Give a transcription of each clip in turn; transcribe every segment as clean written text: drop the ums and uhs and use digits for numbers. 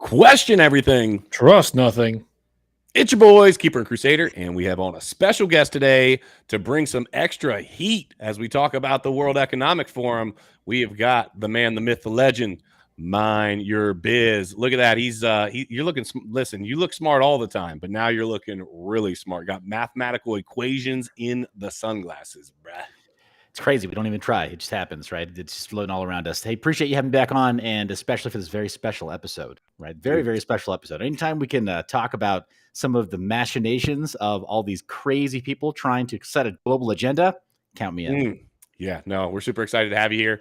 question everything, trust nothing. It's your boys, Keeper and Crusader, and we have on a special guest today to bring some extra heat as we talk about the World Economic Forum. We have got the man, the myth, the legend, Mine Your Biz. Look at that. You're looking, listen, you look smart all the time, but now you're looking really smart. Got mathematical equations in the sunglasses, bruh. It's crazy. We don't even try. It just happens, right? It's just floating all around us. Hey, appreciate you having me back on, and especially for this very special episode, right? Very, very special episode. Anytime we can talk about some of the machinations of all these crazy people trying to set a global agenda, count me in. Yeah, no, we're super excited to have you here.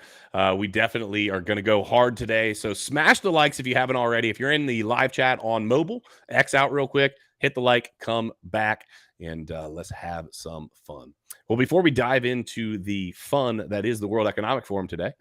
We definitely are going to go hard today. So smash the likes if you haven't already. If you're in the live chat on mobile, X out real quick, hit the like, come back, and let's have some fun. Well, before we dive into the fun that is the World Economic Forum today,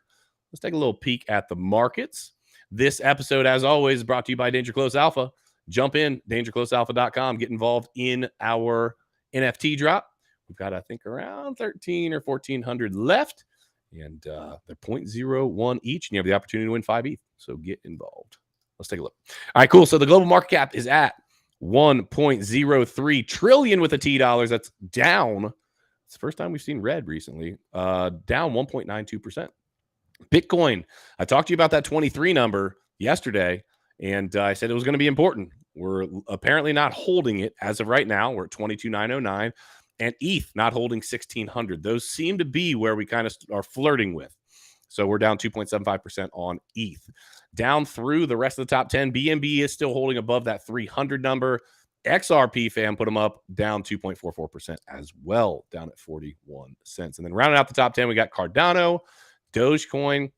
let's take a little peek at the markets. This episode, as always, is brought to you by Danger Close Alpha. Jump in, dangerclosealpha.com. Get involved in our NFT drop. We've got, I think, around 13 or 1,400 left, and they're 0.01 each, and you have the opportunity to win 5 ETH. So get involved. Let's take a look. All right, cool. So the global market cap is at 1.03 trillion with a T dollars. That's down. It's the first time we've seen red recently. Down 1.92%. Bitcoin. I talked to you about that 23 number yesterday, and I said it was going to be important. We're apparently not holding it as of right now. We're at 22,909. And ETH not holding 1,600. Those seem to be where we kind of are flirting with. So we're down 2.75% on ETH. Down through the rest of the top 10, BNB is still holding above that 300 number. XRP fam put them up, down 2.44% as well, down at 41 cents. And then rounding out the top 10, we got Cardano, Dogecoin,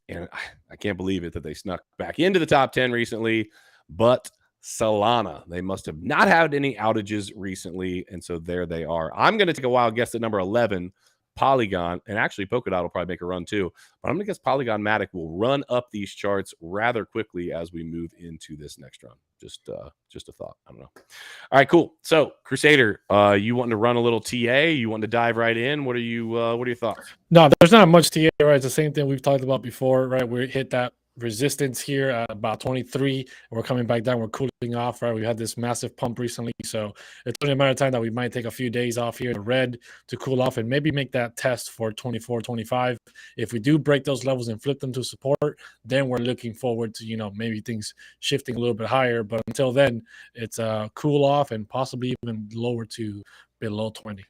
and I can't believe it that they snuck back into the top 10 recently, but Solana. They must have not had any outages recently, and so there they are. I'm going to take a wild guess at number 11, Polygon, and actually Polkadot will probably make a run too, but I'm going to guess Polygon Matic will run up these charts rather quickly as we move into this next run. Just a thought. I don't know. All right, cool. So, Crusader, you wanting to run a little TA? You want to dive right in? What are your thoughts? No, there's not much TA, right? It's the same thing we've talked about before, right? We hit that resistance here at about 23. We're coming back down. We're cooling off, right? We had this massive pump recently, so it's only a matter of time that we might take a few days off here in the red to cool off and maybe make that test for 24, 25. If we do break those levels and flip them to support, then we're looking forward to, maybe things shifting a little bit higher. But until then, it's a cool off and possibly even lower to below 20.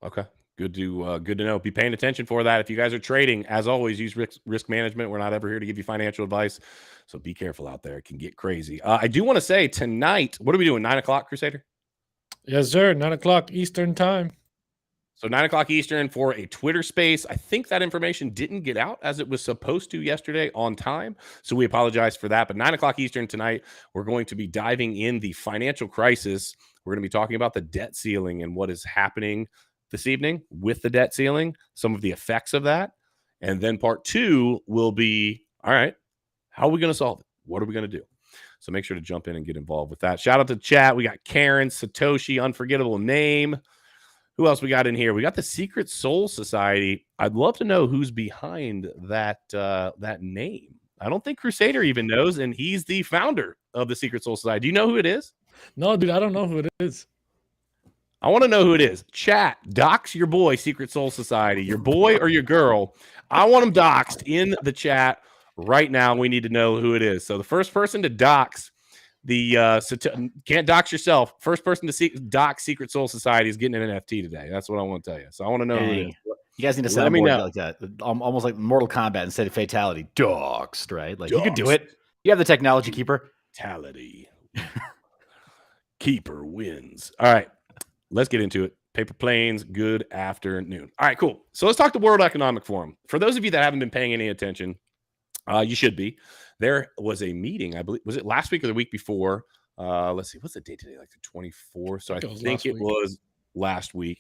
Okay. Good to know. Be paying attention for that. If you guys are trading, as always, use risk management. We're not ever here to give you financial advice, so be careful out there. It can get crazy. I do want to say tonight, what are we doing? 9 o'clock, Crusader? Yes, sir. 9 o'clock Eastern time. So 9 o'clock Eastern for a Twitter space. I think that information didn't get out as it was supposed to yesterday on time, so we apologize for that. But 9 o'clock Eastern tonight, we're going to be diving in the financial crisis. We're going to be talking about the debt ceiling and what is happening this evening with the debt ceiling, some of the effects of that. And then part 2 will be, all right, how are we going to solve it? What are we going to do? So make sure to jump in and get involved with that. Shout out to chat. We got Karen, Satoshi, unforgettable name. Who else we got in here? We got the Secret Soul Society. I'd love to know who's behind that name. I don't think Crusader even knows, and he's the founder of the Secret Soul Society. Do you know who it is? No, dude, I don't know who it is. I want to know who it is. Chat, dox your boy, Secret Soul Society, your boy or your girl. I want them doxed in the chat right now. We need to know who it is. So the first person to dox can't dox yourself. First person to dox Secret Soul Society is getting an NFT today. That's what I want to tell you. So I want to know who it is. You guys need to set a board like that, almost like Mortal Kombat instead of fatality. Doxed, right? Like, you could do it. You have the technology, Keeper. Fatality. Keeper wins. All right. Let's get into it. Paper planes, good afternoon. All right, cool. So let's talk the World Economic Forum. For those of you that haven't been paying any attention, you should be. There was a meeting, I believe, was it last week or the week before? Let's see, what's the date today? Like the 24th. So I think it was last week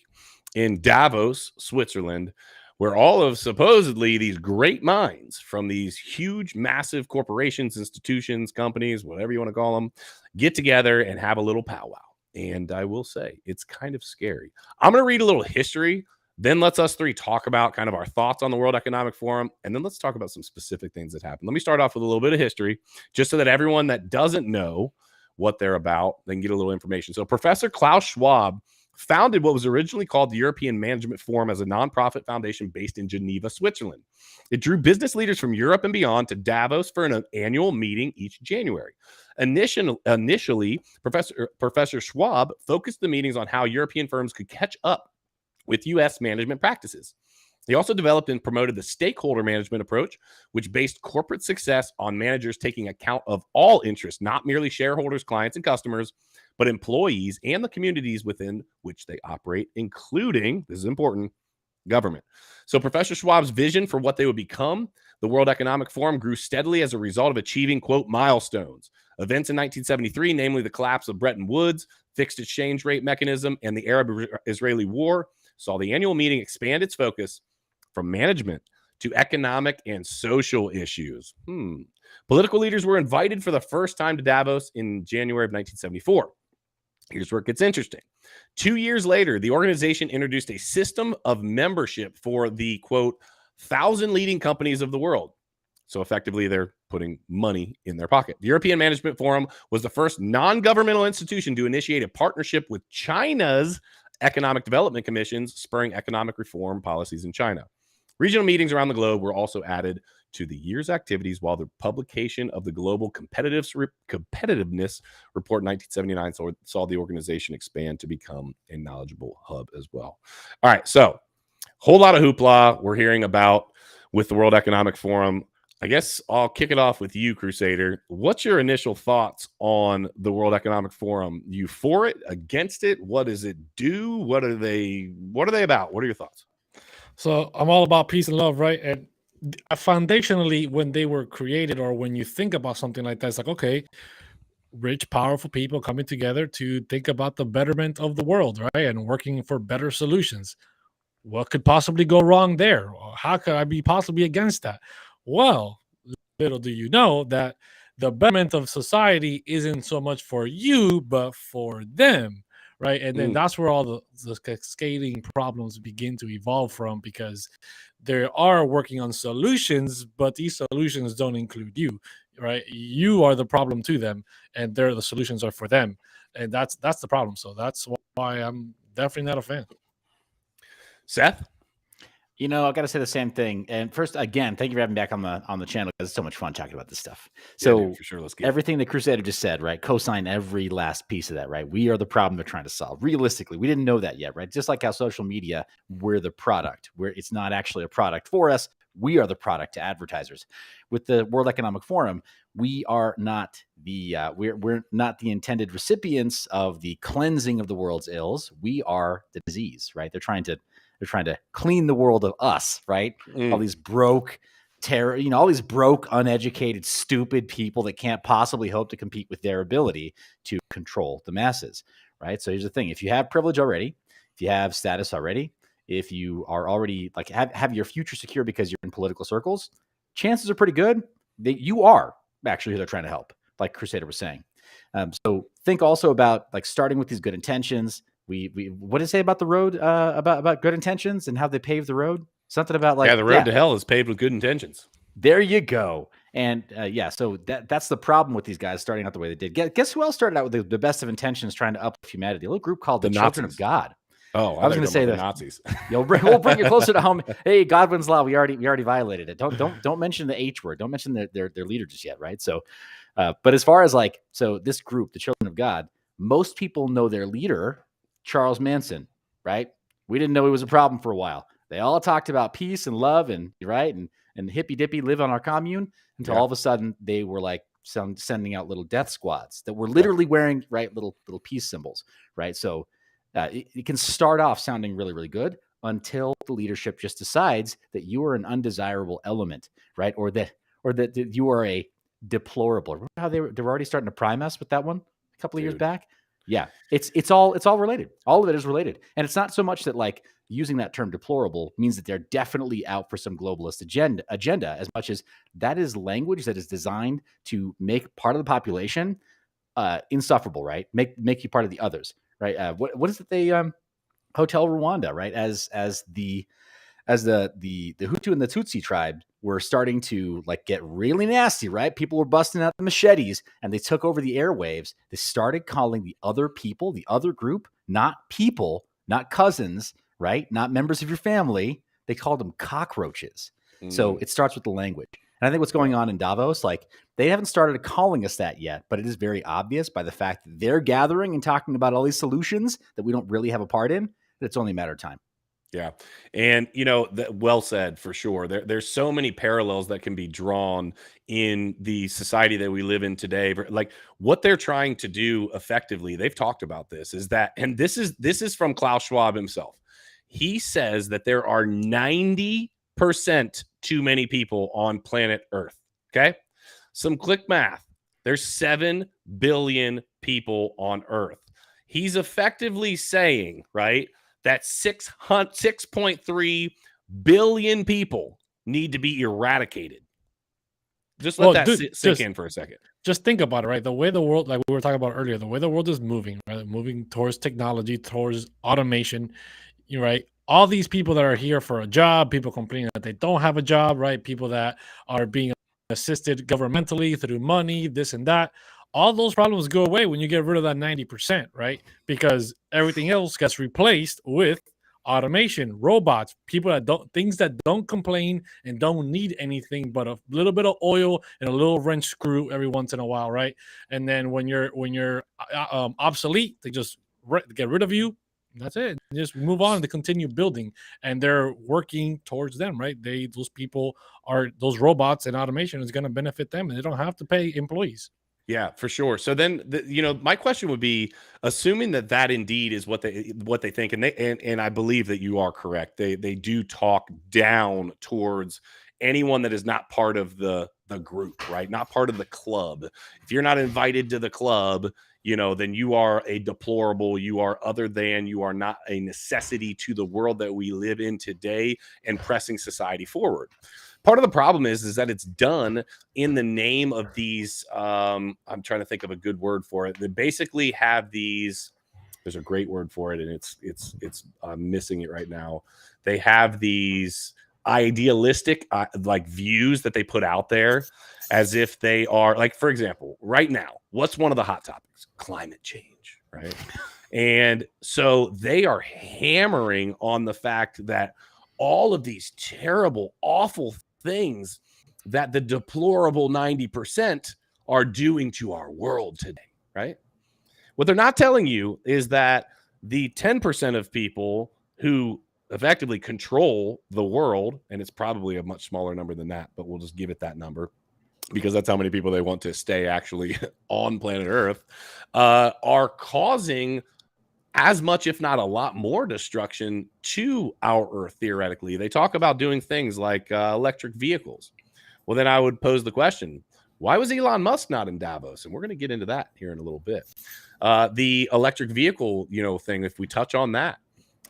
in Davos, Switzerland, where all of supposedly these great minds from these huge, massive corporations, institutions, companies, whatever you want to call them, get together and have a little powwow. And I will say, it's kind of scary. I'm going to read a little history Then let's us three talk about kind of our thoughts on the World Economic Forum, and then let's talk about some specific things that happened. Let me start off with a little bit of history, just so that everyone that doesn't know what they're about, they can get a little information. So Professor Klaus Schwab founded what was originally called the European Management Forum as a nonprofit foundation based in Geneva, Switzerland. It drew business leaders from Europe and beyond to Davos for an annual meeting each January. Initially, Professor Schwab focused the meetings on how European firms could catch up with U.S. management practices. He also developed and promoted the stakeholder management approach, which based corporate success on managers taking account of all interests, not merely shareholders, clients, and customers, but employees and the communities within which they operate, including, this is important, government. So Professor Schwab's vision for what they would become, the World Economic Forum, grew steadily as a result of achieving, quote, milestones. Events in 1973, namely the collapse of Bretton Woods, fixed exchange rate mechanism, and the Arab-Israeli War, saw the annual meeting expand its focus from management to economic and social issues. Political leaders were invited for the first time to Davos in January of 1974. Here's where it gets interesting. 2 years later, the organization introduced a system of membership for the, quote, 1,000 leading companies of the world. So effectively, they're putting money in their pocket. The European Management Forum was the first non-governmental institution to initiate a partnership with China's economic development commissions, spurring economic reform policies in China. Regional meetings around the globe were also added to the year's activities, while the publication of the Global Competitiveness Report in 1979 saw the organization expand to become a knowledgeable hub as well. All right, so whole lot of hoopla we're hearing about with the World Economic Forum. I guess I'll kick it off with you, Crusader. What's your initial thoughts on the World Economic Forum? You for it, against it? What does it do? What are they about? What are your thoughts? So I'm all about peace and love, right? And foundationally, when they were created, or when you think about something like that, it's like, okay, rich, powerful people coming together to think about the betterment of the world, right? And working for better solutions. What could possibly go wrong there? Or how could I be possibly against that? Well, little do you know that the betterment of society isn't so much for you, but for them, right? And then that's where all the cascading problems begin to evolve from, because they are working on solutions, but these solutions don't include you, right? You are the problem to them, and the solutions are for them, and that's the problem. So that's why I'm definitely not a fan. Seth? You know, I got to say the same thing. And first, again, thank you for having me back on the channel, because it's so much fun talking about this stuff. So yeah, dude, for sure, let's get everything that Crusader just said, right? Co-sign every last piece of that, right? We are the problem they're trying to solve. Realistically, we didn't know that yet, right? Just like how social media, we're the product, where it's not actually a product for us. We are the product to advertisers. With the World Economic Forum, we are not the we're not the intended recipients of the cleansing of the world's ills. We are the disease, right? They're trying to clean the world of us, right? All these broke, all these broke, uneducated, stupid people that can't possibly hope to compete with their ability to control the masses, right? So here's the thing: if you have privilege already, if you have status already, if you are already like have your future secure because you're in political circles, chances are pretty good that you are actually who they're trying to help, like Crusader was saying. So think also about like starting with these good intentions. We what did it say about the road, about good intentions and how they paved the road? Something about like, the road to hell is paved with good intentions. There you go. And so that's the problem with these guys starting out the way they did. Guess who else started out with the best of intentions trying to uplift humanity? A little group called the Children of God. Oh, I was going to say the Nazis. We'll bring it closer to home. Hey, Godwin's law. We already violated it. Don't mention the H word. Don't mention their leader just yet, right? So, but as far as this group, the Children of God, most people know their leader, Charles Manson, right? We didn't know he was a problem for a while. They all talked about peace and love and hippy dippy live on our commune until all of a sudden they were like sending out little death squads that were literally wearing little peace symbols, right? So it can start off sounding really, really good until the leadership just decides that you are an undesirable element, right? Or that you are a deplorable. Remember how they were already starting to prime us with that one a couple of years back? Yeah, it's all related. All of it is related. And it's not so much that like using that term deplorable means that they're definitely out for some globalist agenda as much as that is language that is designed to make part of the population insufferable, right? Make you part of the others, right? What is it Hotel Rwanda, right? As the Hutu and the Tutsi tribe were starting to like get really nasty, right? People were busting out the machetes and they took over the airwaves. They started calling the other people, the other group, not people, not cousins, right? Not members of your family. They called them cockroaches. So it starts with the language. And I think what's going on in Davos, like they haven't started calling us that yet, but it is very obvious by the fact that they're gathering and talking about all these solutions that we don't really have a part in, that it's only a matter of time. Yeah. And, well said for sure. There's so many parallels that can be drawn in the society that we live in today. Like what they're trying to do effectively, they've talked about this, is that, and this is from Klaus Schwab himself. He says that there are 90% too many people on planet Earth. Okay. Some quick math. There's 7 billion people on Earth. He's effectively saying, right, that 6.3 billion people need to be eradicated. Just let sink in for a second. Just think about it, right? The way the world, like we were talking about earlier, the way the world is moving, right? Moving towards technology, towards automation, right? All these people that are here for a job, people complaining that they don't have a job, right? People that are being assisted governmentally through money, this and that. All those problems go away when you get rid of that 90%, right? Because everything else gets replaced with automation, robots, things that don't complain and don't need anything but a little bit of oil and a little wrench screw every once in a while, right? And then when you're obsolete, they just get rid of you. That's it. Just move on to continue building, and they're working towards them, right? Those robots and automation is going to benefit them, and they don't have to pay employees. Yeah, for sure. So then, my question would be, assuming that indeed is what they think, and I believe that you are correct. They do talk down towards anyone that is not part of the group, right? Not part of the club. If you're not invited to the club, then you are a deplorable. You are other than. You are not a necessity to the world that we live in today and pressing society forward. Part of the problem is that it's done in the name of these. I'm trying to think of a good word for it. They basically have these. There's a great word for it, and it's I'm missing it right now. They have these idealistic like views that they put out there, as if they are like, for example, right now, what's one of the hot topics? Climate change, right? And so they are hammering on the fact that all of these terrible, awful things that the deplorable 90% are doing to our world today, right? What they're not telling you is that the 10% of people who effectively control the world, and it's probably a much smaller number than that, but we'll just give it that number because that's how many people they want to stay actually on planet Earth, are causing as much, if not a lot more destruction to our Earth, theoretically. They talk about doing things like electric vehicles. Well, then I would pose the question, why was Elon Musk not in Davos? And we're going to get into that here in a little bit. The electric vehicle, thing, if we touch on that,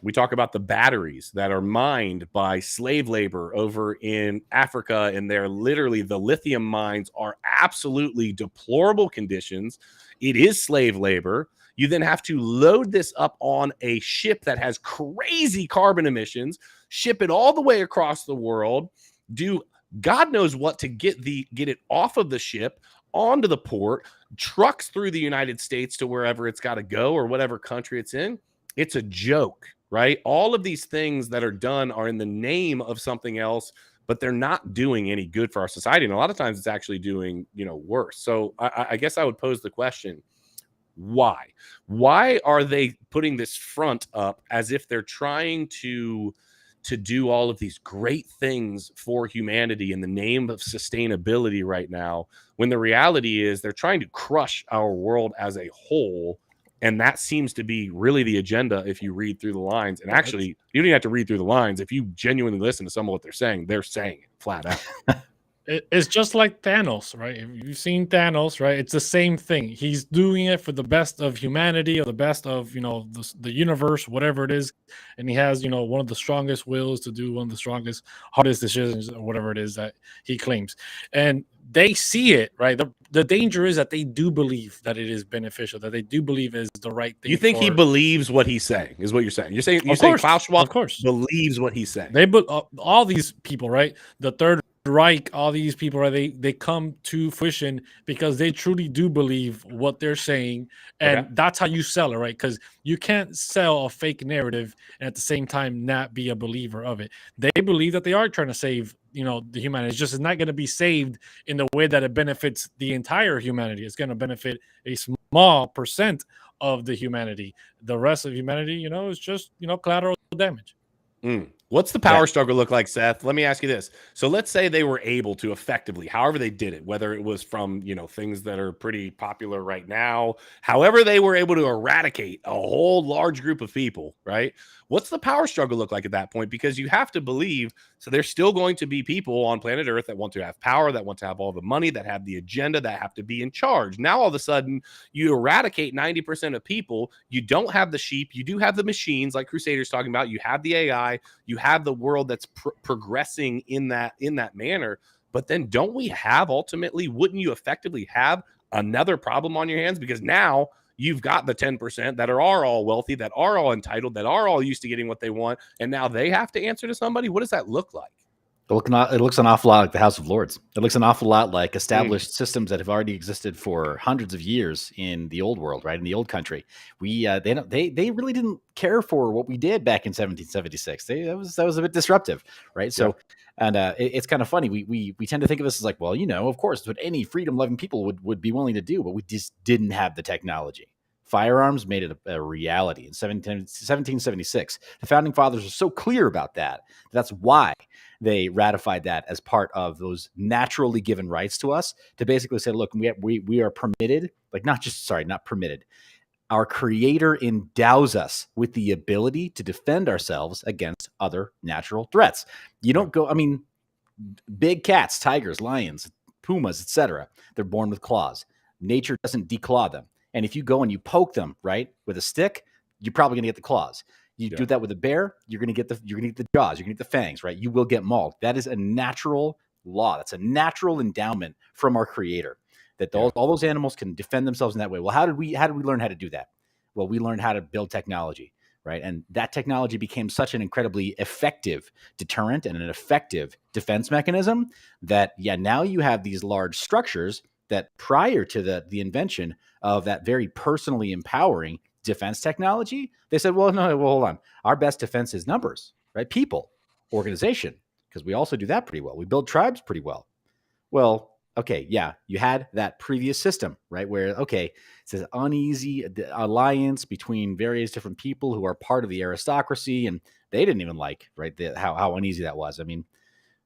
we talk about the batteries that are mined by slave labor over in Africa, and they're literally, the lithium mines are absolutely deplorable conditions. It is slave labor. You then have to load this up on a ship that has crazy carbon emissions, ship it all the way across the world, do God knows what to get it off of the ship onto the port, trucks through the United States to wherever it's got to go or whatever country it's in. It's a joke, right? All of these things that are done are in the name of something else, but they're not doing any good for our society. And a lot of times it's actually doing, worse. So I guess I would pose the question, why are they putting this front up as if they're trying to do all of these great things for humanity in the name of sustainability right now, when the reality is they're trying to crush our world as a whole? And that seems to be really the agenda if you read through the lines. And actually, you don't even have to read through the lines. If you genuinely listen to some of what they're saying it flat out. It's just like Thanos, right? If you've seen Thanos, right? It's the same thing. He's doing it for the best of humanity or the best of, the universe, whatever it is. And he has, one of the strongest wills to do one of the strongest, hardest decisions or whatever it is that he claims. And they see it, right? The danger is that they do believe that it is beneficial, that they do believe is the right thing. You think he believes what he's saying is what you're saying. You're saying Klaus Schwab of course believes what he's saying. They all these people, right? The Third Reich, all these people, right? They come to fruition because they truly do believe what they're saying, and that's how you sell it, right? Because you can't sell a fake narrative and at the same time not be a believer of it. They believe that they are trying to save, the humanity. It's just not going to be saved in the way that it benefits the entire humanity. It's going to benefit a small percent of the humanity. The rest of humanity, is just collateral damage. What's the power struggle look like, Seth? Let me ask you this. So let's say they were able to effectively, however they did it, whether it was from, things that are pretty popular right now, however they were able to eradicate a whole large group of people, right? What's the power struggle look like at that point? Because you have to believe, so there's still going to be people on planet Earth that want to have power, that want to have all the money, that have the agenda, that have to be in charge. Now, all of a sudden, you eradicate 90% of people. You don't have the sheep. You do have the machines, like Crusader's talking about. You have the AI. You have the world that's progressing in that manner. But then don't we have ultimately, wouldn't you effectively have another problem on your hands? Because now you've got the 10% that are all wealthy, that are all entitled, that are all used to getting what they want, and now they have to answer to somebody. What does that look like? It looks an awful lot like the House of Lords. It looks an awful lot like established systems that have already existed for hundreds of years in the old world, right? In the old country, they really didn't care for what we did back in 1776. That was a bit disruptive, right? So, and it's kind of funny. We tend to think of this as like, well, of course, what any freedom-loving people would be willing to do, but we just didn't have the technology. Firearms made it a reality in 1776. The founding fathers are so clear about that. That's why they ratified that as part of those naturally given rights to us to basically say, look, we are permitted, not permitted. Our creator endows us with the ability to defend ourselves against other natural threats. You don't go, big cats, tigers, lions, pumas, etc. They're born with claws. Nature doesn't declaw them. And if you go and you poke them, right, with a stick, you're probably going to get the claws. You do that with a bear, you're going to get the jaws, you're going to get the fangs, right? You will get mauled. That is a natural law. That's a natural endowment from our creator that all those animals can defend themselves in that way. Well, how did we learn how to do that? Well, we learned how to build technology, right? And that technology became such an incredibly effective deterrent and an effective defense mechanism that, now you have these large structures that prior to the invention of that very personally empowering defense technology, they said, well, hold on. Our best defense is numbers, right? People, organization, because we also do that pretty well. We build tribes pretty well. Well, okay, you had that previous system, right? Where, it's this uneasy alliance between various different people who are part of the aristocracy, and they didn't even like, right, how uneasy that was.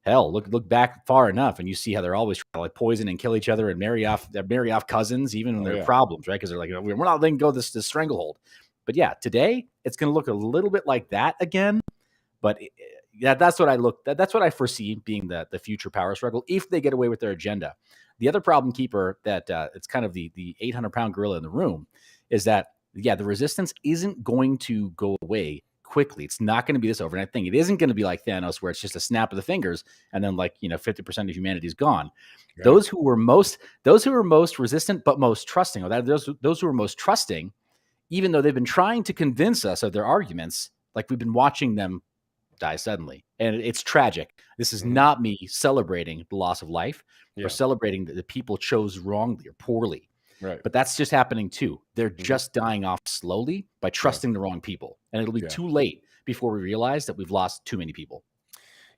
Hell, look back far enough, and you see how they're always trying to like poison and kill each other and marry off cousins, even when there are problems, right? Because they're like, we're not letting go of this stranglehold. But today it's going to look a little bit like that again. But that's what I foresee being the future power struggle if they get away with their agenda. The other problem, Keeper, that it's kind of the 800-pound gorilla in the room, is that the resistance isn't going to go away quickly. It's not going to be this overnight thing. It isn't going to be like Thanos, where it's just a snap of the fingers and then 50% of humanity is gone. Right. Those who were most resistant but most trusting, or those who were most trusting, even though they've been trying to convince us of their arguments, like we've been watching them die suddenly. And it's tragic. This is not me celebrating the loss of life or celebrating that the people chose wrongly or poorly. Right. But that's just happening too. They're just dying off slowly by trusting the wrong people. And it'll be too late before we realize that we've lost too many people.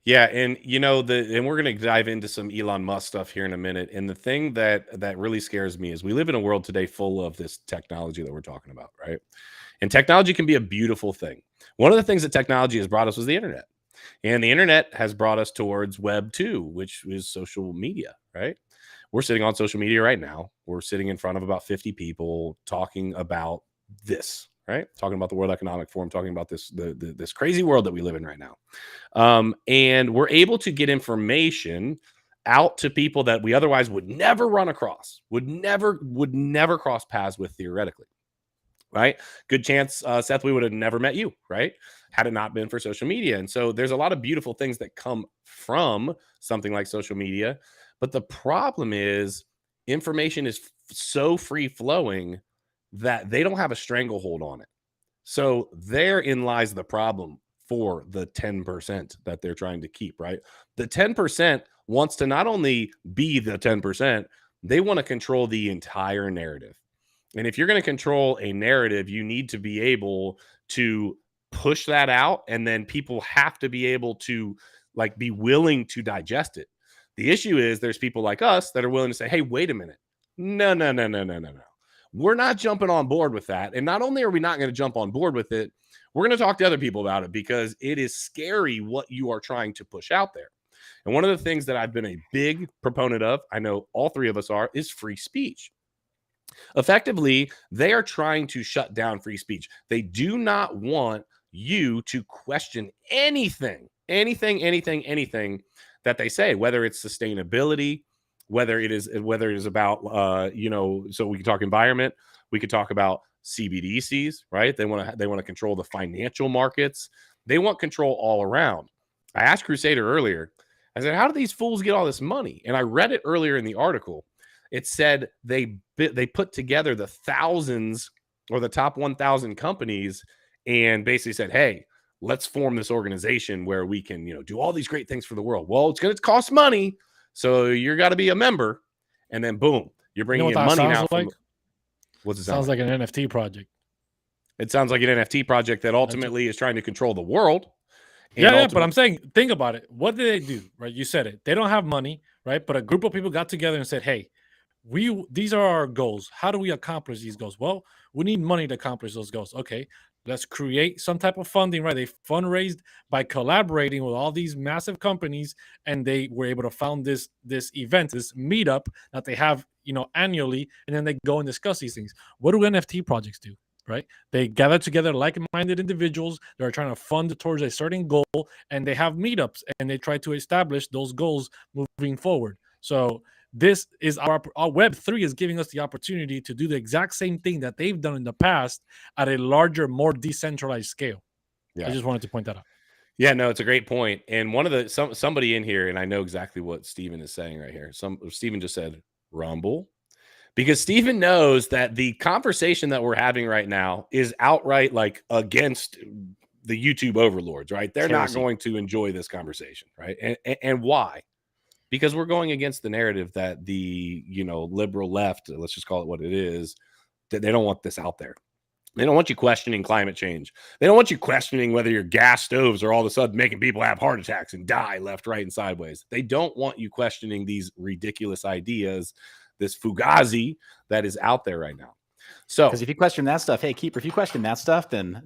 Yeah. And and we're going to dive into some Elon Musk stuff here in a minute. And the thing that really scares me is we live in a world today full of this technology that we're talking about, right? And technology can be a beautiful thing. One of the things that technology has brought us was the internet. And the internet has brought us towards Web 2, which is social media, right? We're sitting on social media right now. We're sitting in front of about 50 people talking about this, right? Talking about the World Economic Forum, talking about this crazy world that we live in right now. And we're able to get information out to people that we otherwise would never run across, would never cross paths with theoretically, right? Good chance, Seth, we would have never met you, right? Had it not been for social media. And so there's a lot of beautiful things that come from something like social media. But the problem is information is so free flowing that they don't have a stranglehold on it. So therein lies the problem for the 10% that they're trying to keep, right? The 10% wants to not only be the 10%, they want to control the entire narrative. And if you're going to control a narrative, you need to be able to push that out, and then people have to be able to like be willing to digest it. The issue is there's people like us that are willing to say, hey, wait a minute. No. We're not jumping on board with that. And not only are we not going to jump on board with it, we're going to talk to other people about it because it is scary what you are trying to push out there. And one of the things that I've been a big proponent of, I know all three of us are, is free speech. Effectively, they are trying to shut down free speech. They do not want you to question anything that they say, whether it's sustainability, whether it is about so we can talk environment, we could talk about CBDCs, right? They want to control the financial markets. They want control all around. I asked Crusader earlier, I said, how do these fools get all this money? And I read it earlier in the article. It said they put together the thousands or the top 1,000 companies and basically said, hey, let's form this organization where we can, do all these great things for the world. Well, it's going to cost money. So you're got to be a member, and then boom, you're bringing in money now. What's it sound sounds like an NFT project. It sounds like an NFT project that ultimately is trying to control the world. Yeah, but I'm saying, think about it. What did they do? Right? You said it. They don't have money, right? But a group of people got together and said, hey, these are our goals. How do we accomplish these goals? Well, we need money to accomplish those goals. Okay, let's create some type of funding, right? They fundraised by collaborating with all these massive companies, and they were able to found this event, this meetup that they have, annually, and then they go and discuss these things. What do NFT projects do? Right? They gather together like-minded individuals that are trying to fund towards a certain goal, and they have meetups and they try to establish those goals moving forward. So this is our Web3 is giving us the opportunity to do the exact same thing that they've done in the past at a larger, more decentralized scale. Yeah. I just wanted to point that out. Yeah, no, it's a great point. And one of the somebody in here, and I know exactly what Steven is saying right here. Steven just said Rumble, because Steven knows that the conversation that we're having right now is outright like against the YouTube overlords, right? They're not going to enjoy this conversation, right? And why? Because we're going against the narrative that the, liberal left, let's just call it what it is, that they don't want this out there. They don't want you questioning climate change. They don't want you questioning whether your gas stoves are all of a sudden making people have heart attacks and die left, right, and sideways. They don't want you questioning these ridiculous ideas, this fugazi that is out there right now. So, because if you question that stuff, hey, Keeper, if you question that stuff, then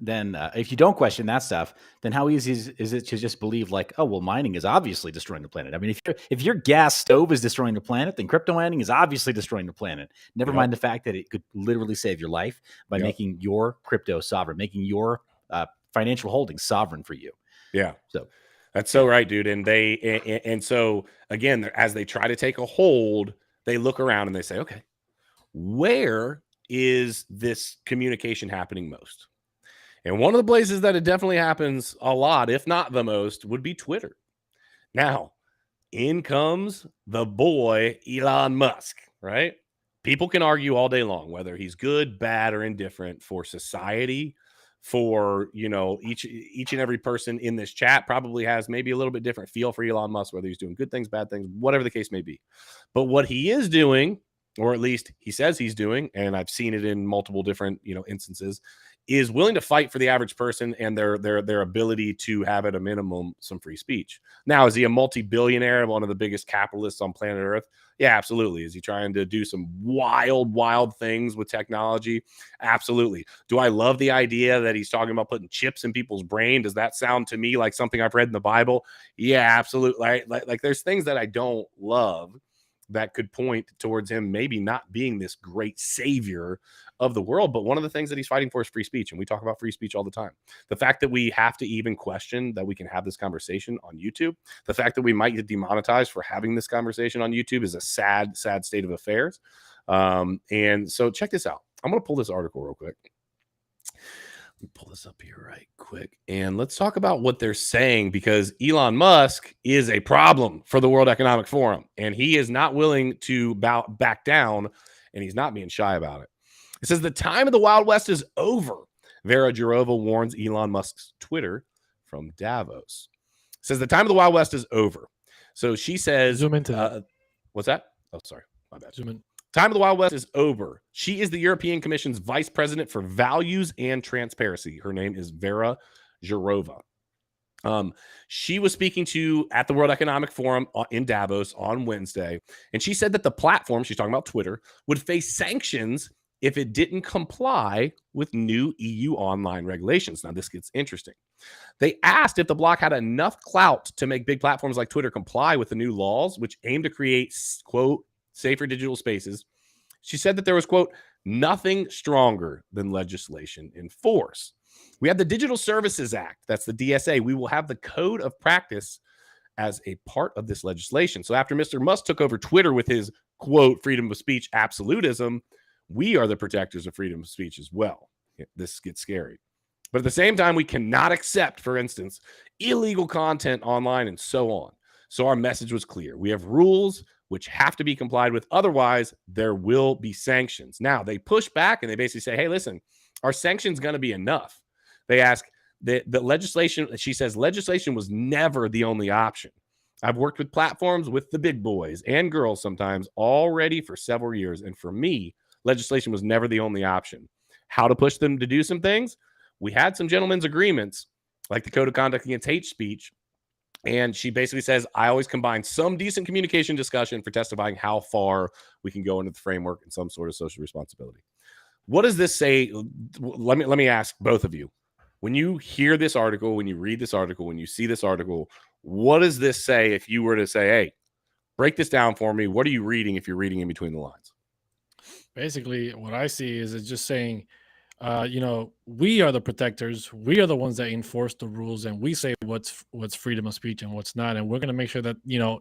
if you don't question that stuff, then how easy is it to just believe like, oh, well, mining is obviously destroying the planet? I mean, if your gas stove is destroying the planet, then crypto mining is obviously destroying the planet. Never mind the fact that it could literally save your life by making your crypto sovereign, making your financial holdings sovereign for you. Yeah. So that's so right, dude. And so again, as they try to take a hold, they look around and they say, okay, where is this communication happening most? And one of the places that it definitely happens a lot, if not the most, would be Twitter. Now, in comes the boy Elon Musk, right? People can argue all day long whether he's good, bad, or indifferent for society. For each and every person in this chat probably has maybe a little bit different feel for Elon Musk, whether he's doing good things, bad things, whatever the case may be. But what he is doing, or at least he says he's doing, and I've seen it in multiple different instances, is willing to fight for the average person and their ability to have at a minimum some free speech. Now, is he a multi-billionaire, one of the biggest capitalists on planet Earth? Yeah, absolutely. Is he trying to do some wild things with technology? Absolutely. Do I love the idea that he's talking about putting chips in people's brain? Does that sound to me like something I've read in the Bible? Yeah, absolutely. Like there's things that I don't love that could point towards him maybe not being this great savior of the world. But one of the things that he's fighting for is free speech. And we talk about free speech all the time. The fact that we have to even question that we can have this conversation on YouTube, the fact that we might get demonetized for having this conversation on YouTube is a sad state of affairs. And so check this out. I'm going to pull this article real quick. pull this up here right quick. And let's talk about what they're saying, because Elon Musk is a problem for the World Economic Forum. And he is not willing to back down, and he's not being shy about it. It says the time of the Wild West is over. Vera Jourova warns Elon Musk's Twitter from Davos. It says the time of the Wild West is over. So she says, zoom into that. What's that? Oh, sorry. My bad. Zoom in. Time of the Wild West is over. She is the European Commission's Vice President for Values and Transparency. Her name is Vera Jourova. She was speaking at the World Economic Forum in Davos on Wednesday, and she said that the platform, she's talking about Twitter, would face sanctions if it didn't comply with new EU online regulations. Now, this gets interesting. They asked if the bloc had enough clout to make big platforms like Twitter comply with the new laws, which aim to create, quote, safer digital spaces. She said that there was, quote, nothing stronger than legislation in force. We have the Digital Services Act. That's the DSA. We will have the Code of Practice as a part of this legislation. So after Mr. Musk took over Twitter with his, quote, freedom of speech absolutism, we are the protectors of freedom of speech as well. This gets scary. But at the same time, we cannot accept, for instance, illegal content online and so on. So our message was clear. We have rules which have to be complied with. Otherwise, there will be sanctions. Now, they push back and they basically say, hey, listen, are sanctions going to be enough? They ask the legislation. She says legislation was never the only option. I've worked with platforms with the big boys and girls sometimes already for several years. And for me, legislation was never the only option. How to push them to do some things? We had some gentlemen's agreements, like the Code of Conduct Against Hate Speech. And she basically says, I always combine some decent communication discussion for testifying how far we can go into the framework and some sort of social responsibility. What does this say? Let me ask both of you. When you hear this article, when you read this article, when you see this article, what does this say if you were to say, hey, break this down for me? What are you reading if you're reading in between the lines? Basically, what I see is it's just saying, we are the protectors. We are the ones that enforce the rules, and we say what's freedom of speech and what's not. And we're going to make sure that,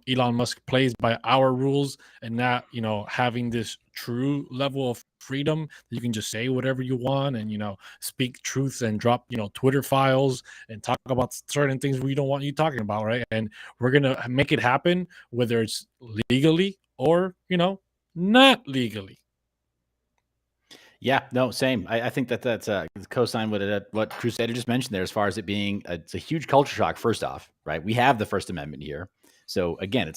Elon Musk plays by our rules and not, having this true level of freedom that you can just say whatever you want and, speak truths and drop, Twitter files and talk about certain things we don't want you talking about. Right. And we're going to make it happen, whether it's legally or, not legally. Yeah, no, same. I think that's co-sign what Crusader just mentioned there, as far as it being it's a huge culture shock. First off, right? We have the First Amendment here. So again,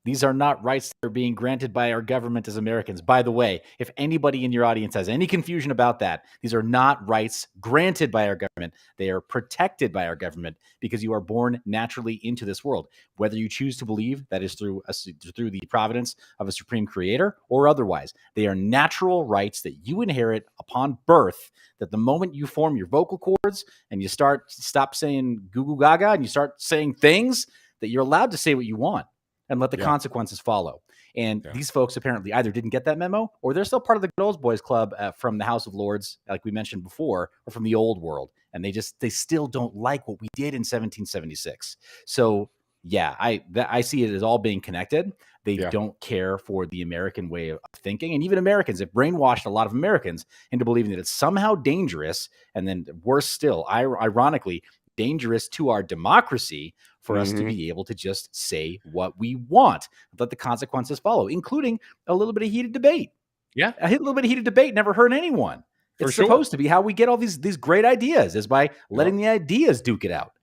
these are not rights that are being granted by our government as Americans. By the way, if anybody in your audience has any confusion about that, these are not rights granted by our government. They are protected by our government because you are born naturally into this world. Whether you choose to believe that is through the providence of a supreme creator or otherwise, they are natural rights that you inherit upon birth, that the moment you form your vocal cords and you stop saying goo goo gaga and you start saying things, that you're allowed to say what you want and let the consequences follow. And these folks apparently either didn't get that memo, or they're still part of the Good Old Boys Club from the House of Lords, like we mentioned before, or from the old world. And they still don't like what we did in 1776. So yeah, I see it as all being connected. They don't care for the American way of thinking. And even Americans have brainwashed a lot of Americans into believing that it's somehow dangerous. And then worse still, ironically, dangerous to our democracy for us to be able to just say what we want, let the consequences follow, including a little bit of heated debate. Yeah. A little bit of heated debate never hurt anyone. It's supposed to be how we get all these great ideas, is by letting the ideas duke it out.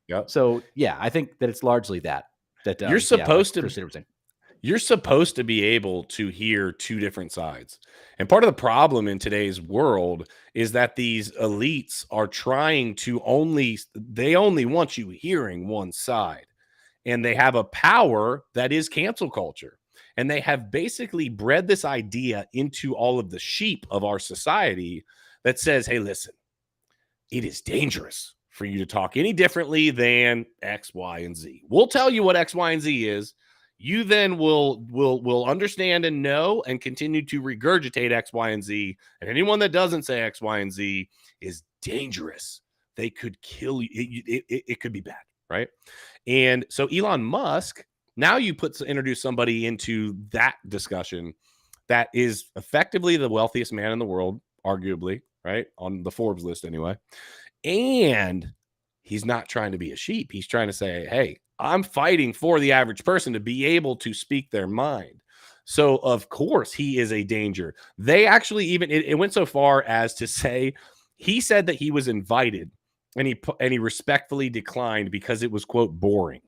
Yep. So yeah, I think that it's largely that you're supposed you're supposed to be able to hear two different sides. And part of the problem in today's world is that these elites are trying to only want you hearing one side. And they have a power that is cancel culture. And they have basically bred this idea into all of the sheep of our society that says, hey, listen, it is dangerous for you to talk any differently than X, Y, and Z. We'll tell you what X, Y, and Z is. You then will understand and know and continue to regurgitate X, Y, and Z. And anyone that doesn't say X, Y, and Z is dangerous. They could kill you. It could be bad, right? And so Elon Musk, now you introduce somebody into that discussion that is effectively the wealthiest man in the world, arguably, right? On the Forbes list anyway. And he's not trying to be a sheep. He's trying to say, hey, I'm fighting for the average person to be able to speak their mind. So, of course, he is a danger. They actually even, it went so far as to say, he said that he was invited and he respectfully declined because it was, quote, boring.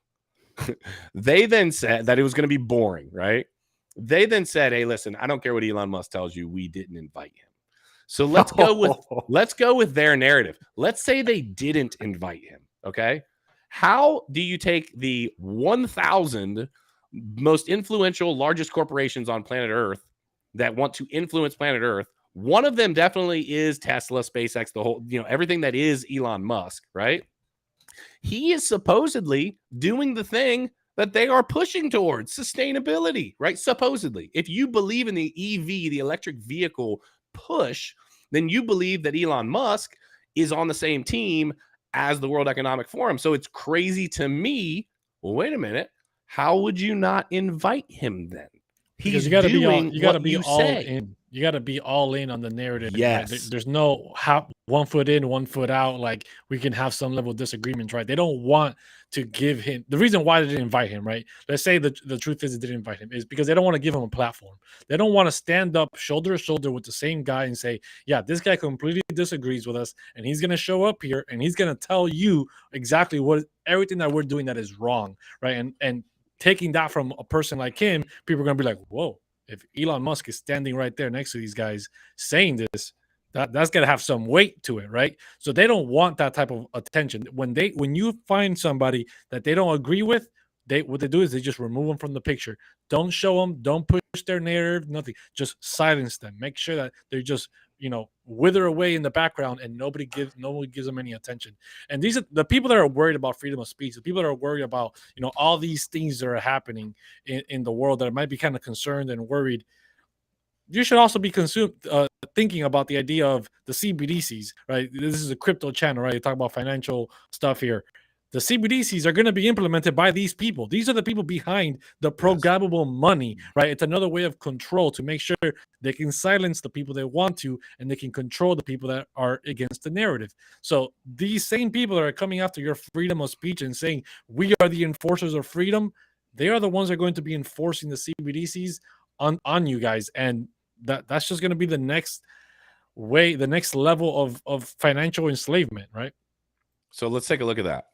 They then said that it was going to be boring, right? They then said, hey, listen, I don't care what Elon Musk tells you. We didn't invite him. So let's go with their narrative. Let's say they didn't invite him. Okay. How do you take the 1,000 most influential, largest corporations on planet Earth that want to influence planet Earth? One of them definitely is Tesla, SpaceX, the whole, everything that is Elon Musk, right? He is supposedly doing the thing that they are pushing towards, sustainability, right? Supposedly. If you believe in the EV, the electric vehicle push, then you believe that Elon Musk is on the same team as the World Economic Forum. So it's crazy to me. Well, wait a minute. How would you not invite him then? He's doing you got to be all in. You got to be all in on the narrative. Yes. Right? There's no 1 foot in, 1 foot out. Like we can have some level of disagreements, right? They don't want to give him the reason why they didn't invite him, right? Let's say the truth is they didn't invite him is because they don't want to give him a platform. They don't want to stand up shoulder to shoulder with the same guy and say, yeah, this guy completely disagrees with us. And he's going to show up here and he's going to tell you exactly everything that we're doing that is wrong. Right. And taking that from a person like him, people are going to be like, whoa, if Elon Musk is standing right there next to these guys saying this, that's going to have some weight to it, right? So they don't want that type of attention. When you find somebody that they don't agree with, what they do is they just remove them from the picture. Don't show them, don't push their narrative, nothing. Just silence them. Make sure that they're just, wither away in the background and nobody gives them any attention. And these are the people that are worried about freedom of speech, the people that are worried about, all these things that are happening in the world that might be kind of concerned and worried. You should also be thinking about the idea of the CBDCs, right? This is a crypto channel, right? You talk about financial stuff here. The CBDCs are going to be implemented by these people. These are the people behind the programmable money, right? It's another way of control to make sure they can silence the people they want to, and they can control the people that are against the narrative. So these same people that are coming after your freedom of speech and saying, we are the enforcers of freedom, they are the ones that are going to be enforcing the CBDCs on you guys. And that's just going to be the next level of financial enslavement, right? So let's take a look at that.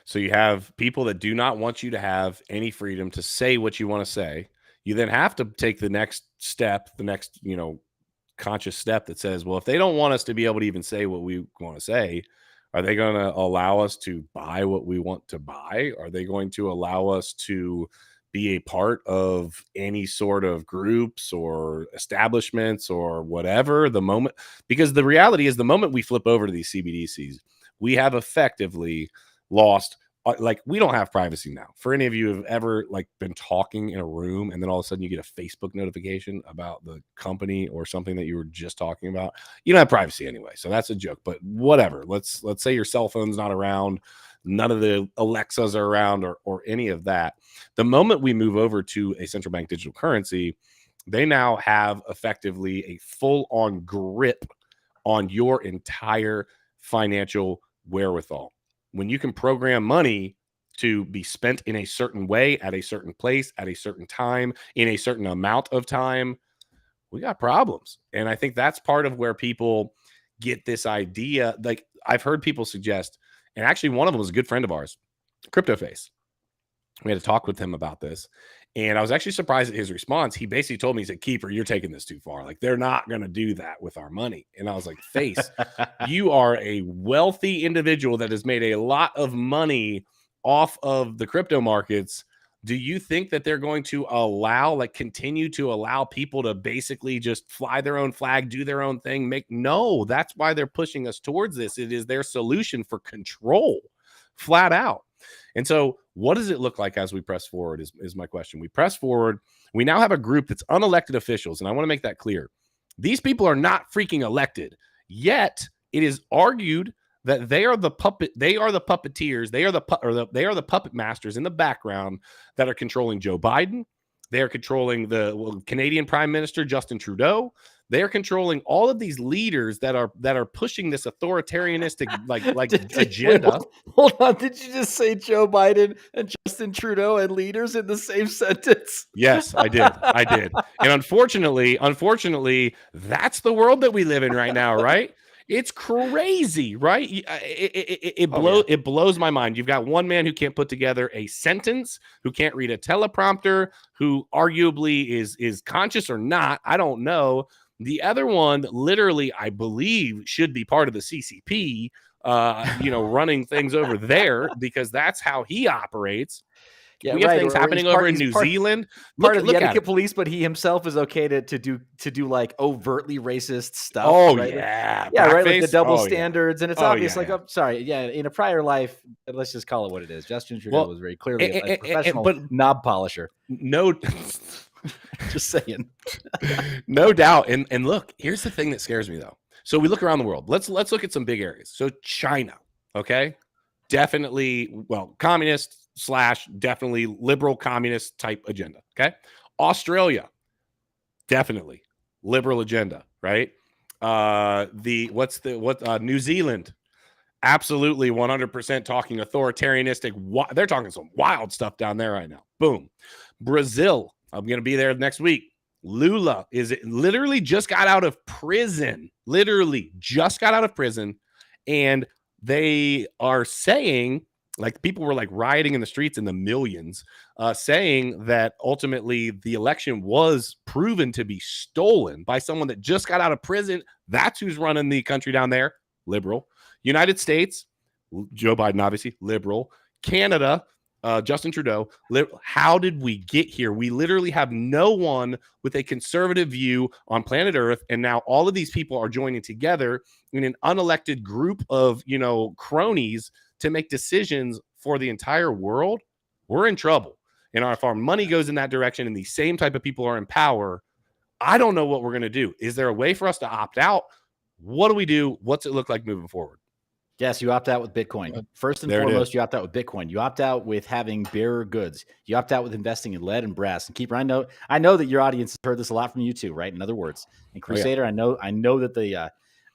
So you have people that do not want you to have any freedom to say what you want to say. You then have to take the next step, the next, conscious step that says, well, if they don't want us to be able to even say what we want to say, are they going to allow us to buy what we want to buy? Are they going to allow us to be a part of any sort of groups or establishments or whatever because the reality is the moment we flip over to these CBDCs, we have effectively lost, we don't have privacy now. For any of you who have ever been talking in a room and then all of a sudden you get a Facebook notification about the company or something that you were just talking about, you don't have privacy anyway. So that's a joke, but whatever. Let's say your cell phone's not around, none of the Alexas are around or any of that. The moment we move over to a central bank digital currency, they now have effectively a full-on grip on your entire financial wherewithal. When you can program money to be spent in a certain way, at a certain place, at a certain time, in a certain amount of time, we got problems. And I think that's part of where people get this idea. I've heard people suggest, and actually one of them was a good friend of ours, CryptoFace. We had to talk with him about this. And I was actually surprised at his response. He basically told me, he said, Keeper, you're taking this too far. They're not going to do that with our money. And I was like, Face, you are a wealthy individual that has made a lot of money off of the crypto markets. Do you think that they're going to continue to allow people to basically just fly their own flag, do their own thing? No, that's why they're pushing us towards this. It is their solution for control, flat out. And so what does it look like as we press forward is my question. We press forward. We now have a group that's unelected officials. And I want to make that clear. These people are not freaking elected. Yet it is argued that they are the puppeteers. They are the puppet masters in the background that are controlling Joe Biden. They are controlling the Canadian Prime Minister, Justin Trudeau. They are controlling all of these leaders that are pushing this authoritarianistic agenda. Hold on. Did you just say Joe Biden and Justin Trudeau and leaders in the same sentence? Yes, I did. And unfortunately, that's the world that we live in right now, right? It's crazy, right? It blows my mind. You've got one man who can't put together a sentence, who can't read a teleprompter, who arguably is conscious or not. I don't know. The other one, literally, I believe, should be part of the CCP, running things over there, because that's how he operates. Yeah, we have things happening over in New Zealand. Part of the etiquette police, but he himself is okay to do like overtly racist stuff. Oh, right? yeah. Yeah, right. Like the double standards. Yeah. And it's obvious. I'm sorry. Yeah. In a prior life, let's just call it what it is. Justin Trudeau was very clearly a professional knob polisher. No, just saying. No doubt. And look, here's the thing that scares me, though. So we look around the world. Let's look at some big areas. So China, okay? Definitely, communist / definitely liberal communist type agenda. Okay. Australia, definitely liberal agenda, right? New Zealand, absolutely 100% talking authoritarianistic. They're talking some wild stuff down there right now. Boom. Brazil, I'm going to be there next week. Lula literally just got out of prison. And they are saying, like, people were like rioting in the streets in the millions, saying that ultimately the election was proven to be stolen by someone that just got out of prison. That's who's running the country down there. Liberal. United States, Joe Biden, obviously, liberal. Canada, Justin Trudeau. How did we get here? We literally have no one with a conservative view on planet Earth. And now all of these people are joining together in an unelected group of, cronies to make decisions for the entire world. We're in trouble. And if our money goes in that direction and these same type of people are in power, I don't know what we're going to do. Is there a way for us to opt out? What do we do? What's it look like moving forward? Yes, you opt out with Bitcoin. First and foremost, you opt out with Bitcoin. You opt out with having bearer goods. You opt out with investing in lead and brass. And Keeper, I know that your audience has heard this a lot from you too, right? In other words, in Crusader, I know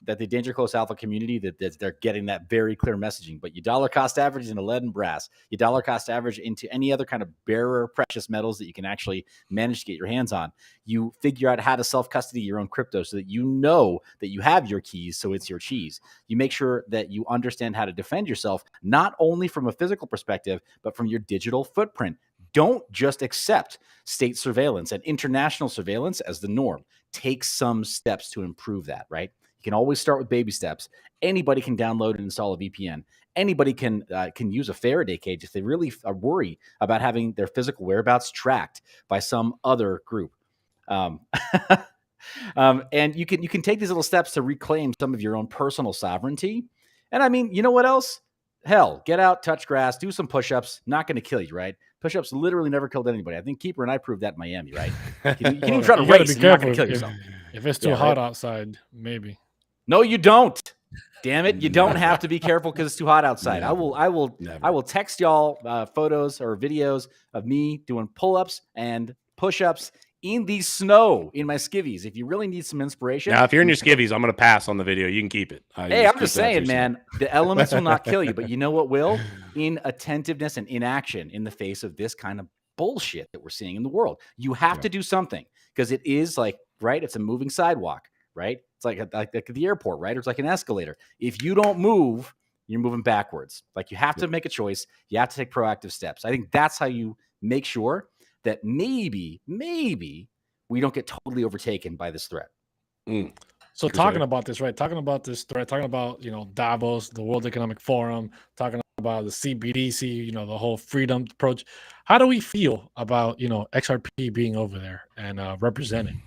that the Danger Close Alpha community, that they're getting that very clear messaging. But you dollar cost average into lead and brass. You dollar cost average into any other kind of bearer precious metals that you can actually manage to get your hands on. You figure out how to self-custody your own crypto so that you know that you have your keys, so it's your cheese. You make sure that you understand how to defend yourself, not only from a physical perspective, but from your digital footprint. Don't just accept state surveillance and international surveillance as the norm. Take some steps to improve that, right? You can always start with baby steps. Anybody can download and install a VPN. Anybody can use a Faraday cage if they really are worried about having their physical whereabouts tracked by some other group. And you can take these little steps to reclaim some of your own personal sovereignty. And I mean, you know what else? Hell, get out, touch grass, do some push-ups. Not going to kill you, right? Push-ups literally never killed anybody. I think Keeper and I proved that in Miami, right? You can even try to race and you're not going to kill yourself. If it's too hot outside, maybe. No, you don't. Damn it. You don't have to be careful because it's too hot outside. I will text y'all photos or videos of me doing pull-ups and push-ups in the snow in my skivvies. If you really need some inspiration. Now, if you're in your skivvies, I'm going to pass on the video. You can keep it. Hey, I'm just saying, man, the elements will not kill you. But you know what will? Inattentiveness and inaction in the face of this kind of bullshit that we're seeing in the world. You have to do something because it is like, right? It's a moving sidewalk, right? It's like at the airport, right? Or it's like an escalator. If you don't move, you're moving backwards. Like you have to make a choice. You have to take proactive steps. I think that's how you make sure that maybe we don't get totally overtaken by this threat. So talking about this, right? Talking about this threat, talking about, Davos, the World Economic Forum, talking about the CBDC, the whole freedom approach. How do we feel about, XRP being over there and representing?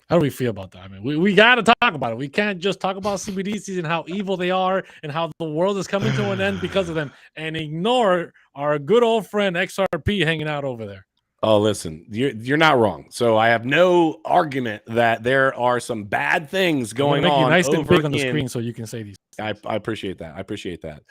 How do we feel about that? I mean, we got to talk about it. We can't just talk about CBDCs and how evil they are and how the world is coming to an end because of them and ignore our good old friend XRP hanging out over there. Oh, listen, you're not wrong. So I have no argument that there are some bad things going make you on nice and over big on the in. screen so you can say these I things. appreciate that. I appreciate that.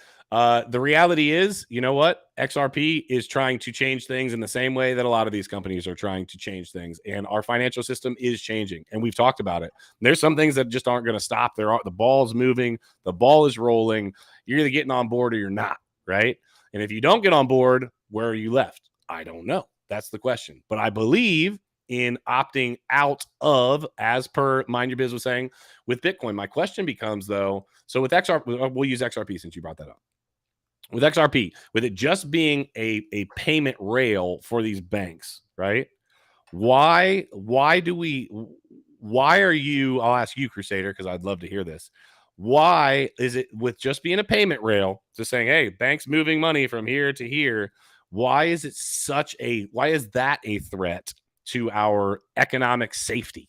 The reality is, you know what? XRP is trying to change things in the same way that a lot of these companies are trying to change things. And our financial system is changing. And we've talked about it. There's some things that just aren't going to stop. The ball's moving. The ball is rolling. You're either getting on board or you're not, right? And if you don't get on board, where are you left? I don't know. That's the question. But I believe in opting out of, as per Mind Your Biz was saying, with Bitcoin. My question becomes, though, so with XRP, we'll use XRP since you brought that up. With XRP, with it just being a payment rail for these banks, right? Why are you, I'll ask you, Crusader, because I'd love to hear this. Why is it with just being a payment rail, just saying, hey, banks moving money from here to here? Why is that a threat to our economic safety?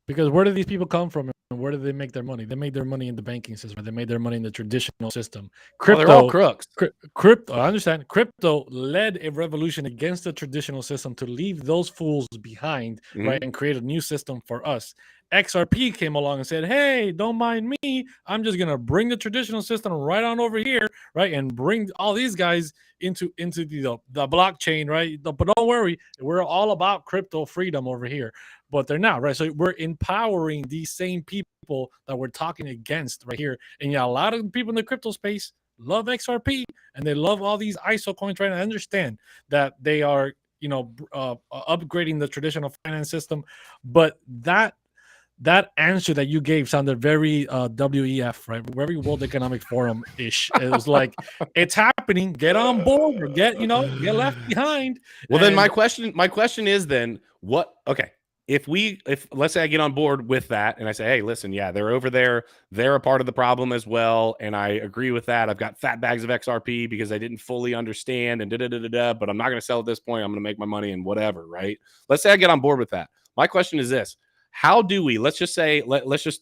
Because where do these people come from and where do they make their money? They made their money in the banking system. They made their money in the traditional system. Crypto, they're all crooks. Crypto, I understand. Crypto led a revolution against the traditional system to leave those fools behind, right, and create a new system for us. XRP came along and said, hey, don't mind me. I'm just going to bring the traditional system right on over here, right, and bring all these guys into the blockchain, right? But don't worry, we're all about crypto freedom over here. But they're not, right? So we're empowering these same people that we're talking against right here. And yeah, a lot of people in the crypto space love XRP and they love all these ISO coins, right? I understand that they are, upgrading the traditional finance system, but that answer that you gave sounded very WEF, right? Very World Economic Forum ish. It was like, it's happening. Get on board or get left behind. Well, then my question is then what? Okay. If let's say I get on board with that and I say, hey, listen, yeah, they're over there. They're a part of the problem as well. And I agree with that. I've got fat bags of XRP because I didn't fully understand and but I'm not going to sell at this point. I'm going to make my money and whatever, right? Let's say I get on board with that. My question is this. How do we, let's just say, let's just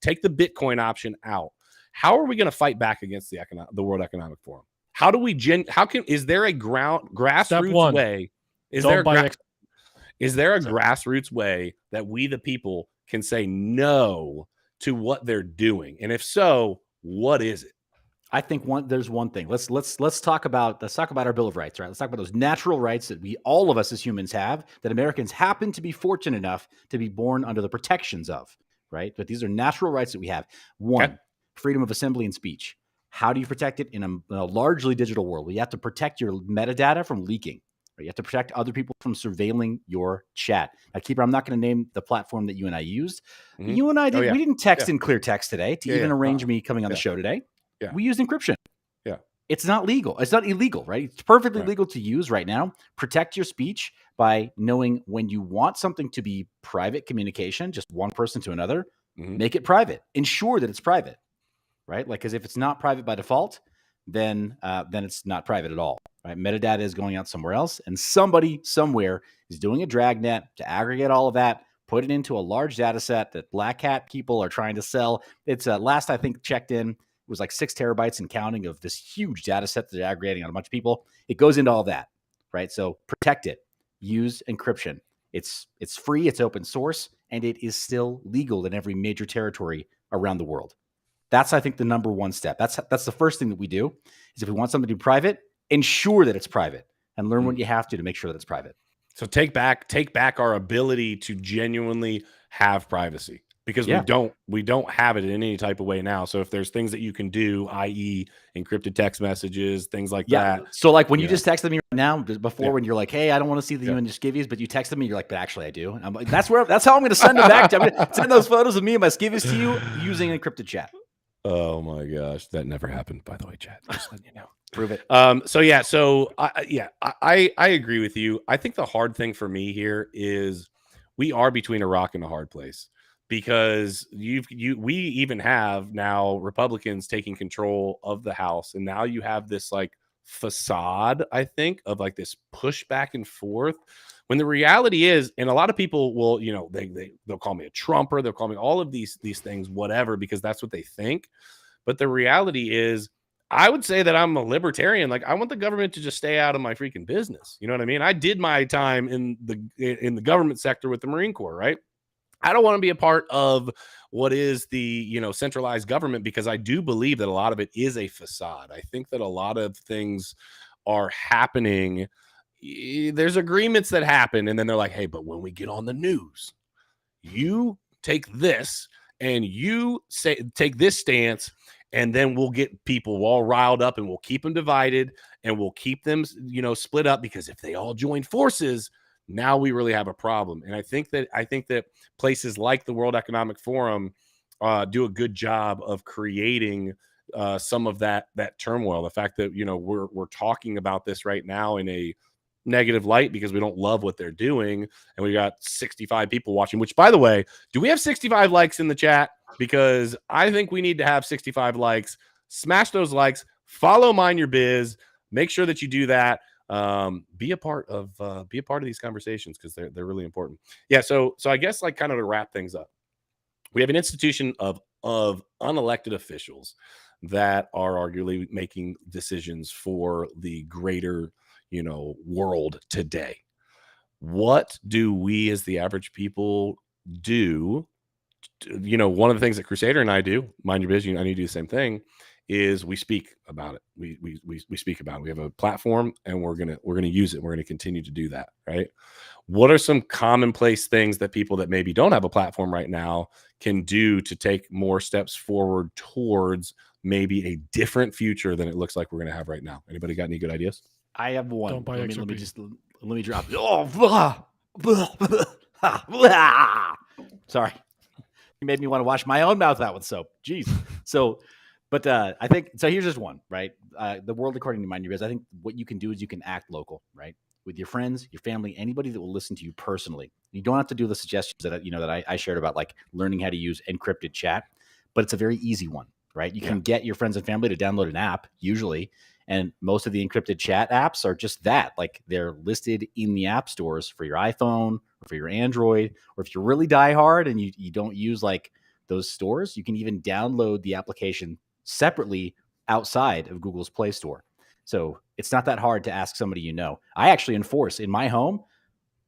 take the Bitcoin option out. How are we going to fight back against the World Economic Forum? How do we, is there a grassroots way? Is there a grassroots way that we, the people, can say no to what they're doing? And if so, what is it? I think there's one thing. Let's talk about our Bill of Rights, right? Let's talk about those natural rights that all of us as humans have, that Americans happen to be fortunate enough to be born under the protections of, right? But these are natural rights that we have. One, freedom of assembly and speech. How do you protect it in a largely digital world? You have to protect your metadata from leaking. You have to protect other people from surveilling your chat. Now, Keeper, I'm not going to name the platform that you and I used. Mm-hmm. You and I we didn't text in clear text today to even arrange me coming on the show today. Yeah. We used encryption. Yeah. It's not legal. It's not illegal, right? It's perfectly legal to use right now. Protect your speech by knowing when you want something to be private communication, just one person to another, make it private. Ensure that it's private, right? Like, because if it's not private by default, then it's not private at all. Right? Metadata is going out somewhere else, and somebody somewhere is doing a dragnet to aggregate all of that, put it into a large data set that Black Hat people are trying to sell. It's last I think checked in, it was like 6 terabytes and counting of this huge data set that they're aggregating on a bunch of people. It goes into all that, right? So protect it. Use encryption. It's free, it's open source, and it is still legal in every major territory around the world. That's, I think, the number one step. That's the first thing that we do is if we want something to be private, ensure that it's private and learn what you have to make sure that it's private. So take back our ability to genuinely have privacy, because we don't have it in any type of way now. So if there's things that you can do, i.e. encrypted text messages, things like that. So like when you just texted me right now before, when you're like, hey, I don't want to see the human just skivvies, but you texted me, you're like, but actually I do. And I'm like, that's how I'm going to send them back. I'm going to send those photos of me and my skivvies to you using encrypted chat. Oh my gosh, that never happened, by the way, Chad. Just letting you know. Prove it. I agree with you. I think the hard thing for me here is we are between a rock and a hard place, because we even have now Republicans taking control of the House, and now you have this like facade, I think, of like this push back and forth, when the reality is, and a lot of people will, they'll call me a Trumper, they'll call me all of these things, whatever, because that's what they think. But the reality is, I would say that I'm a libertarian. Like, I want the government to just stay out of my freaking business. You know what I mean? I did my time in the government sector with the Marine Corps, right? I don't want to be a part of what is the, centralized government, because I do believe that a lot of it is a facade. I think that a lot of things are happening. There's agreements that happen, and then they're like, hey, but when we get on the news, you take this and you take this stance, and then we'll get people all riled up and we'll keep them divided and we'll keep them, split up, because if they all join forces, now we really have a problem. And I think that places like the World Economic Forum do a good job of creating some of that turmoil. The fact that, we're talking about this right now in a negative light because we don't love what they're doing, and we got 65 people watching, which, by the way, do we have 65 likes in the chat? Because I think we need to have 65 likes. Smash those likes, follow Mine Your Biz, make sure that you do that. Be a part of these conversations, because they're really important. Yeah, so I guess, like, kind of to wrap things up, we have an institution of unelected officials that are arguably making decisions for the greater world today. What do we as the average people do? One of the things that Crusader and I do, Mind Your Biz, I need to do the same thing, is we speak about it. We speak about it. We have a platform, and we're gonna use it. We're gonna continue to do that, right? What are some commonplace things that people that maybe don't have a platform right now can do to take more steps forward towards maybe a different future than it looks like we're gonna have right now? Anybody got any good ideas? I have one. Don't buy Let me drop it. Sorry. You made me want to wash my own mouth out with soap. Jeez. But I think, so here's just one, right? The world according to Mind Your Biz, I think what you can do is you can act local, right? With your friends, your family, anybody that will listen to you personally. You don't have to do the suggestions that I shared about, like, learning how to use encrypted chat, but it's a very easy one, right? You can get your friends and family to download an app usually. And most of the encrypted chat apps are just that. Like, they're listed in the app stores for your iPhone or for your Android. Or if you're really diehard and you don't use, like, those stores, you can even download the application separately outside of Google's Play Store. So it's not that hard to ask somebody. I actually enforce in my home,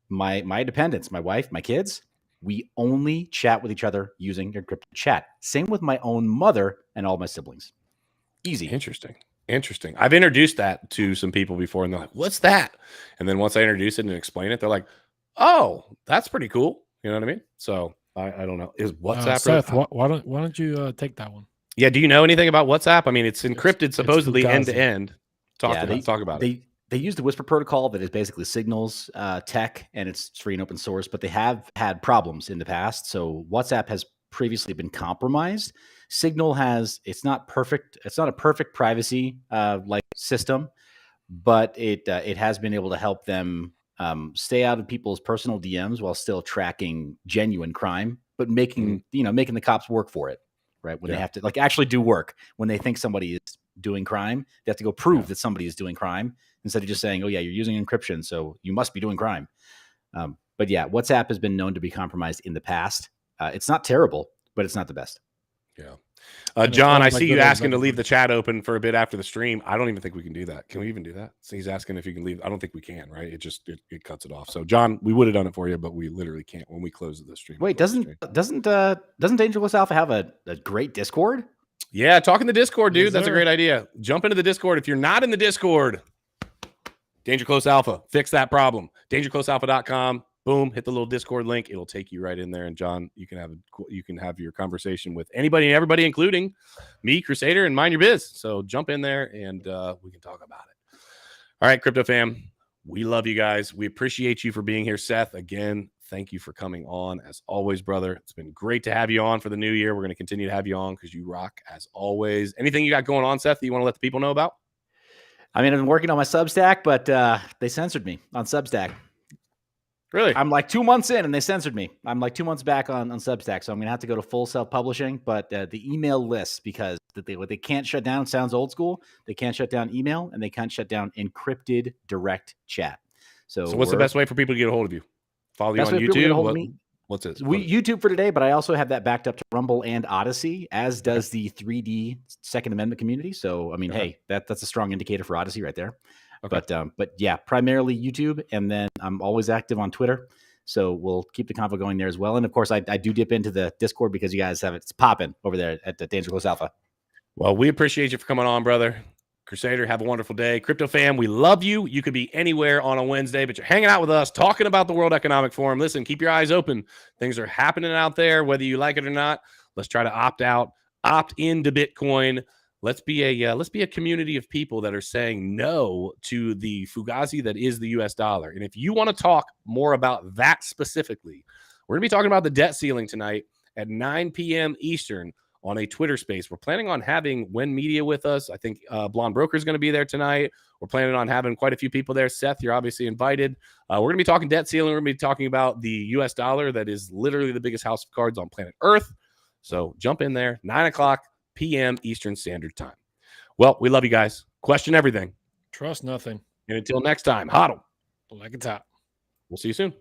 my dependents, my wife, my kids, we only chat with each other using encrypted chat. Same with my own mother and all my siblings. Easy. Interesting. I've introduced that to some people before, and they're like, what's that? And then once I introduce it and explain it, they're like, oh, that's pretty cool. You know what I mean? So I don't know. Is WhatsApp? Seth, why don't you take that one? Yeah. Do you know anything about WhatsApp? I mean, it's encrypted supposedly end to end. Talk about it. They use the Whisper protocol that is basically Signal's tech, and it's free and open source, but they have had problems in the past. So WhatsApp has previously been compromised. Signal it's not perfect. It's not a perfect privacy like system, but it has been able to help them stay out of people's personal DMs while still tracking genuine crime, but making the cops work for it, right? When they have to, like, actually do work. When they think somebody is doing crime, they have to go prove that somebody is doing crime, instead of just saying, oh yeah, you're using encryption, so you must be doing crime. But yeah, WhatsApp has been known to be compromised in the past. It's not terrible, but it's not the best. Yeah. John, I see you asking to leave the chat open for a bit after the stream. I don't even think we can do that. Can we even do that? So he's asking if you can leave. I don't think we can, right? It cuts it off. So John, we would have done it for you, but we literally can't when we close the stream. Wait, doesn't Dangerous Alpha have a great Discord? Yeah, talk in the Discord, dude. That's a great idea. Jump into the Discord. If you're not in the Discord, Danger Close Alpha, fix that problem. DangerCloseAlpha.com. Boom, hit the little Discord link. It'll take you right in there. And John, you can have your conversation with anybody and everybody, including me, Crusader, and Mind Your Biz. So jump in there and we can talk about it. All right, Crypto Fam, we love you guys. We appreciate you for being here. Seth, again, thank you for coming on as always, brother. It's been great to have you on for the new year. We're going to continue to have you on because you rock as always. Anything you got going on, Seth, that you want to let the people know about? I mean, I've been working on my Substack, but they censored me on Substack. Really? I'm like 2 months in and they censored me. I'm like 2 months back on Substack. So I'm going to have to go to full self-publishing, but the email list, because what they can't shut down sounds old school. They can't shut down email and they can't shut down encrypted direct chat. So what's the best way for people to get a hold of you? Follow you on YouTube? What's it? YouTube for today, but I also have that backed up to Rumble and Odyssey, as does the 3D Second Amendment community. So, I mean, hey, that's a strong indicator for Odyssey right there. Okay. But yeah, primarily YouTube, and then I'm always active on Twitter. So we'll keep the convo going there as well. And of course, I do dip into the Discord because you guys have it's popping over there at the Danger Close Alpha. Well, we appreciate you for coming on, brother. Crusader, have a wonderful day. Crypto fam, we love you. You could be anywhere on a Wednesday, but you're hanging out with us, talking about the World Economic Forum. Listen, keep your eyes open. Things are happening out there, whether you like it or not. Let's try to opt into Bitcoin. Let's be a community of people that are saying no to the fugazi that is the US dollar. And if you want to talk more about that specifically, we're going to be talking about the debt ceiling tonight at 9 p.m. Eastern on a Twitter space. We're planning on having When Media with us. I think Blonde Broker is going to be there tonight. We're planning on having quite a few people there. Seth, you're obviously invited. We're going to be talking debt ceiling. We're going to be talking about the US dollar that is literally the biggest house of cards on planet Earth. So jump in there, 9 o'clock p.m. Eastern Standard Time. Well, we love you guys. Question everything. Trust nothing. And until next time, hodl like a top. We'll see you soon.